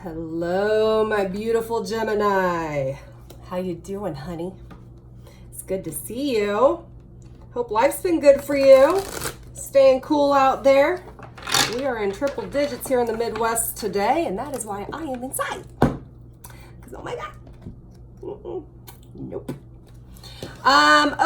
Hello, my beautiful Gemini. How you doing, honey? It's good to see you. Hope life's been good for you. Staying cool out there. We are in triple digits here in the Midwest today, and that is why I am inside. Because, oh my God. Nope.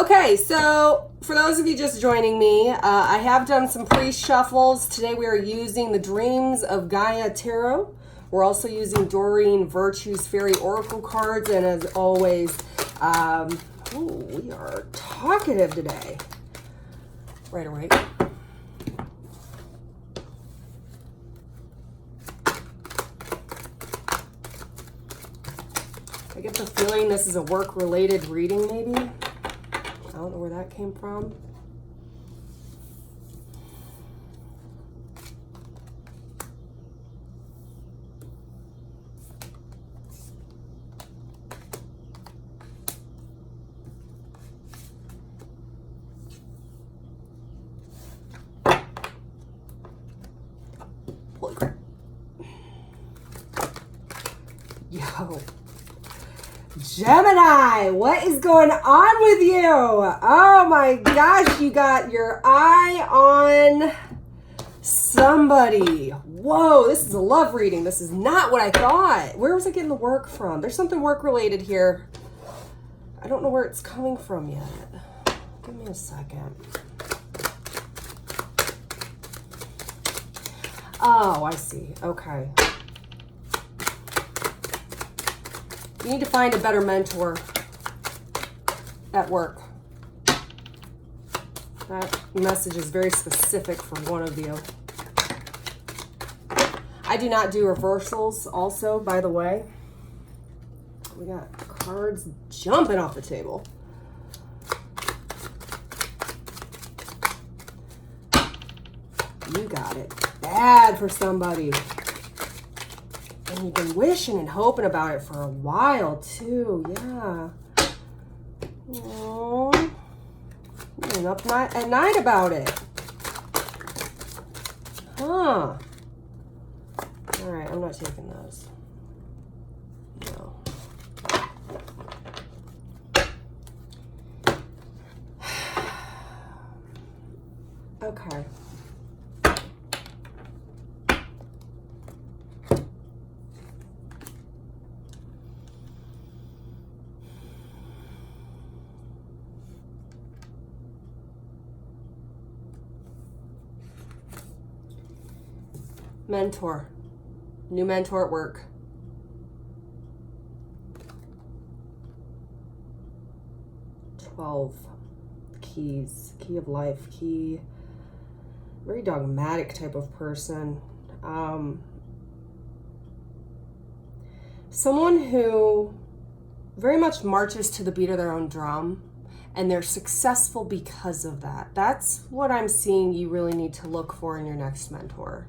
Okay, so for those of you just joining me, I have done some pre-shuffles. Today we are using the Dreams of Gaia Tarot. We're also using Doreen Virtue's Fairy Oracle cards, and as always, we are talkative today. Right away. I get the feeling this is a work-related reading, maybe. I don't know where that came from. Holy crap. Yo. Gemini, what is going on with you? Oh my gosh, you got your eye on somebody. Whoa, this is a love reading. This is not what I thought. Where was I getting the work from? There's something work related here. I don't know where it's coming from yet. Give me a second. Oh, I see. Okay. You need to find a better mentor at work. That message is very specific for one of you. I do not do reversals also, by the way. We got cards jumping off the table. You got it bad for somebody. And you've been wishing and hoping about it for a while, too. Yeah. Aww. You've been up at night about it. Huh. All right, I'm not taking those. No. Okay. Mentor. New mentor at work. Keys. Key of life. Key. Very dogmatic type of person. Someone who very much marches to the beat of their own drum, and they're successful because of that. That's what I'm seeing you really need to look for in your next mentor.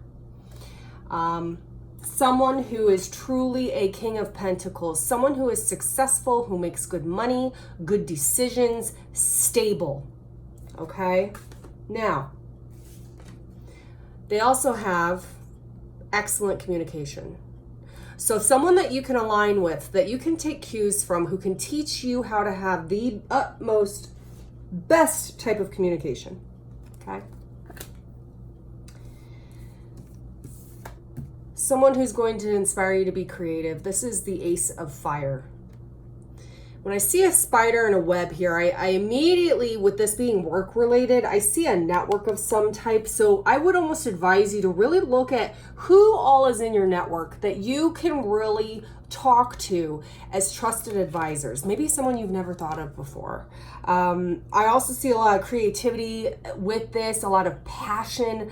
Someone who is truly a King of Pentacles, someone who is successful, who makes good money, good decisions, stable. Okay? Now, they also have excellent communication. So someone that you can align with, that you can take cues from, who can teach you how to have the utmost, best type of communication. Okay? Someone who's going to inspire you to be creative. This is the Ace of Fire. When I see a spider and a web here, I immediately, with this being work related, I see a network of some type. So I would almost advise you to really look at who all is in your network that you can really talk to as trusted advisors. Maybe someone you've never thought of before. I also see a lot of creativity with this, a lot of passion,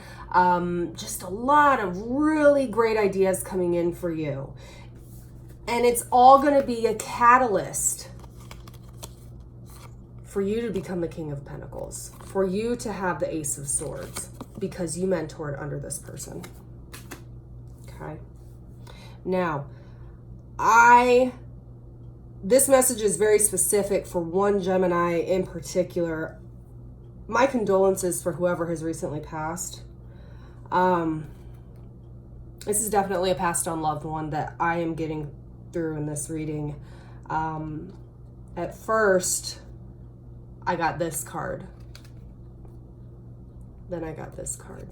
just a lot of really great ideas coming in for you. And it's all going to be a catalyst for you to become the King of Pentacles, for you to have the Ace of Swords, because you mentored under this person. Okay. Now, this message is very specific for one Gemini in particular. My condolences for whoever has recently passed. This is definitely a passed on loved one that I am getting through in this reading. At first, I got this card. Then I got this card.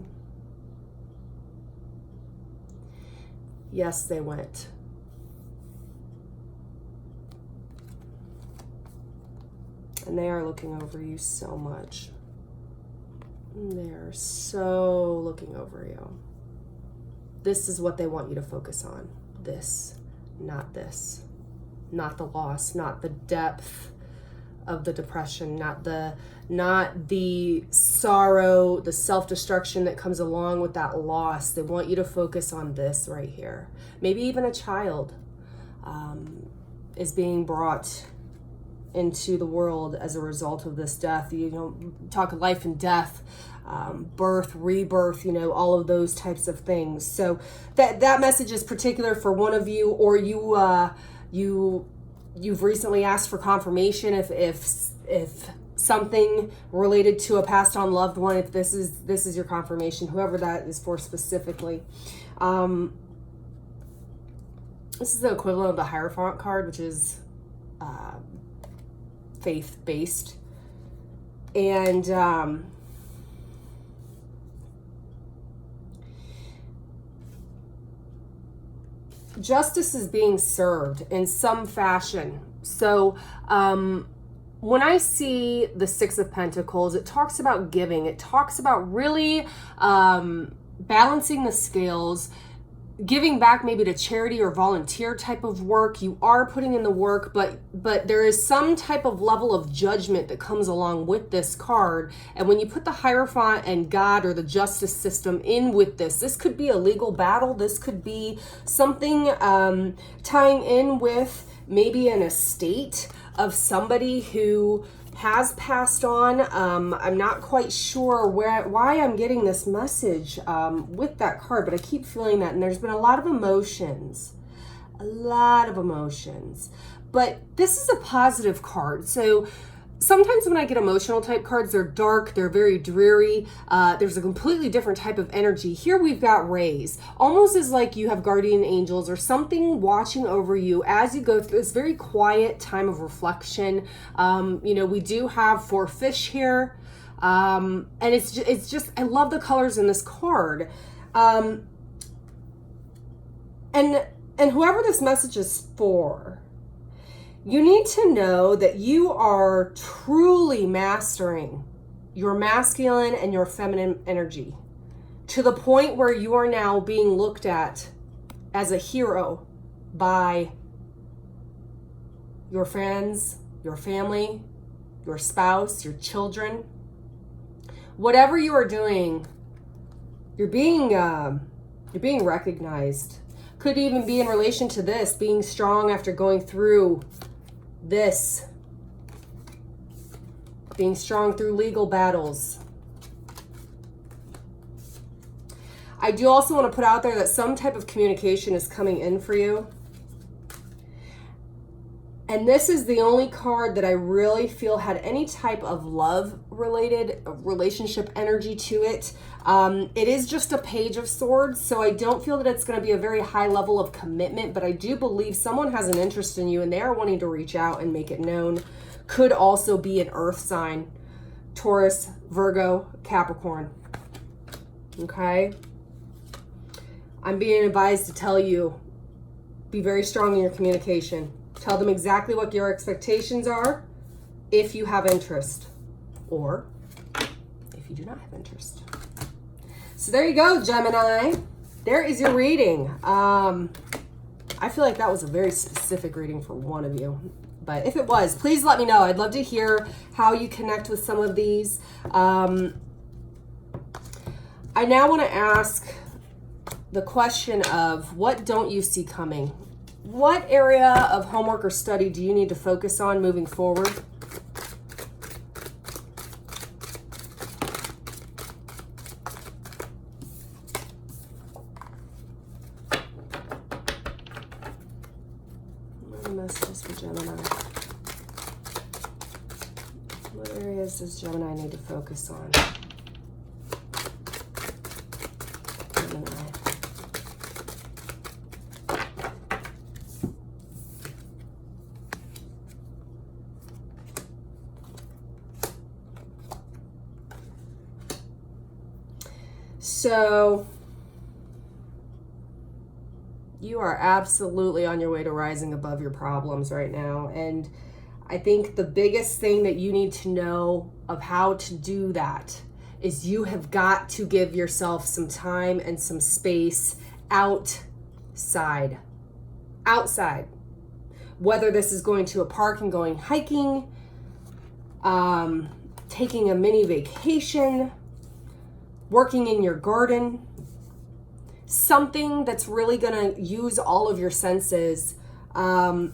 Yes, they went. And they are looking over you so much. They are so looking over you. This is what they want you to focus on. This, not this. Not the loss, not the depth of the depression, not the sorrow, the self-destruction that comes along with that loss. They want you to focus on this right here. Maybe even a child is being brought into the world as a result of this death. You know, talk of life and death, birth, rebirth, you know, all of those types of things. So that message is particular for one of you, or you've recently asked for confirmation if something related to a passed on loved one, if this is your confirmation, whoever that is for specifically. This is the equivalent of the Hierophant card, which is faith-based. And justice is being served in some fashion. So when I see the Six of Pentacles, it talks about giving. It talks about really balancing the scales, giving back maybe to charity or volunteer type of work. You are putting in the work, but there is some type of level of judgment that comes along with this card. And when you put the Hierophant and God or the justice system in with this could be a legal battle. This could be something tying in with maybe an estate of somebody who has passed on. I'm not quite sure why I'm getting this message with that card, but I keep feeling that, and there's been a lot of emotions. But this is a positive card. So sometimes when I get emotional type cards, they're dark, they're very dreary. There's a completely different type of energy. Here we've got rays, almost as like you have guardian angels or something watching over you as you go through this very quiet time of reflection. You know, we do have 4 fish here. And it's just, I love the colors in this card. And whoever this message is for, you need to know that you are truly mastering your masculine and your feminine energy to the point where you are now being looked at as a hero by your friends, your family, your spouse, your children. Whatever you are doing, you're being recognized. Could even be in relation to this, being strong after going through this, being strong through legal battles. I do also want to put out there that some type of communication is coming in for you. And this is the only card that I really feel had any type of love-related relationship energy to it. It is just a Page of Swords, so I don't feel that it's going to be a very high level of commitment, but I do believe someone has an interest in you and they are wanting to reach out and make it known. Could also be an earth sign. Taurus, Virgo, Capricorn. Okay? I'm being advised to tell you, be very strong in your communication. Tell them exactly what your expectations are if you have interest, or if you do not have interest. So there you go, Gemini. There is your reading. I feel like that was a very specific reading for one of you. But if it was, please let me know. I'd love to hear how you connect with some of these. I now want to ask the question of, what don't you see coming? What area of homework or study do you need to focus on moving forward? What are the messages for Gemini? What areas does Gemini need to focus on? Gemini. So you are absolutely on your way to rising above your problems right now. And I think the biggest thing that you need to know of how to do that is you have got to give yourself some time and some space outside. Outside. Whether this is going to a park and going hiking, taking a mini vacation, working in your garden, something that's really going to use all of your senses. And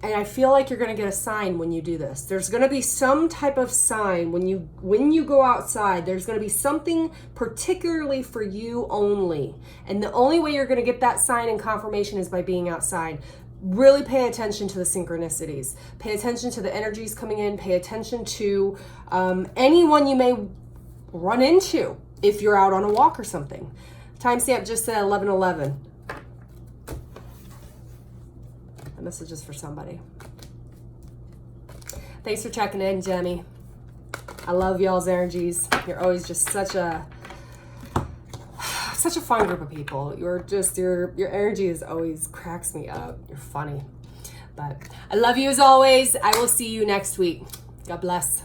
I feel like you're going to get a sign when you do this. There's going to be some type of sign when you go outside. There's going to be something particularly for you only. And the only way you're going to get that sign and confirmation is by being outside. Really pay attention to the synchronicities. Pay attention to the energies coming in. Pay attention to anyone you may run into if you're out on a walk or something. Timestamp just said 11:11. That message is for somebody. Thanks for checking in, Gemi. I love y'all's energies. You're always just such a fun group of people. Your energy is always cracks me up. You're funny. But I love you as always. I will see you next week. God bless.